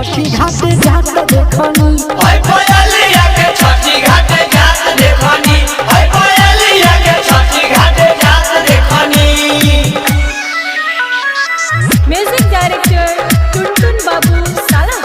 छठी घाट जात देखनी हाय कोयलिया के छठी घाट जात देखनी हाय कोयलिया के छठी घाट जात देखनी। म्यूजिक डायरेक्टर टुनटुन बाबू साला।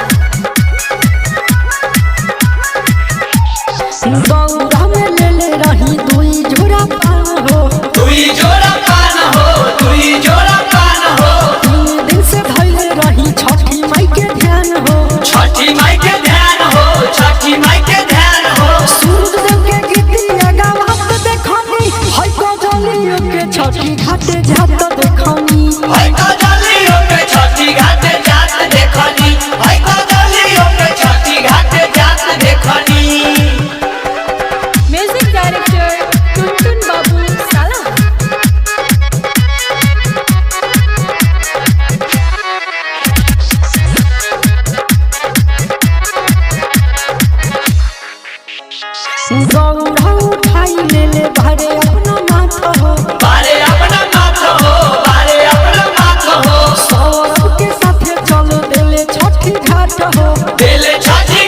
दौरा में ले ले रही दुई जोड़ा पान हो दुई जोड़ा पान हो दुई जोड़ा पान हो। 3 दिन से धइले रही छठी माई के ध्यान हो छठी माई के ध्यान हो छठी माई के ध्यान हो। सूरज देव के गीतिया गावत देखनी हाय कोजलियो के छठी घाट जात देखनी हाय कोजलियो के छठी घाट जात देखनी हाय कोजलियो के छठी घाट जात देखनी। म्यूजिक डायरेक्टर टुनटुन बाबू साला। दौरा उठाई ले ले भरे अपना माथ हो बारे अपना माथ हो बारे अपना माथ हो। सौरभ के साथे चलो देले छठी घाट हो दिल छठी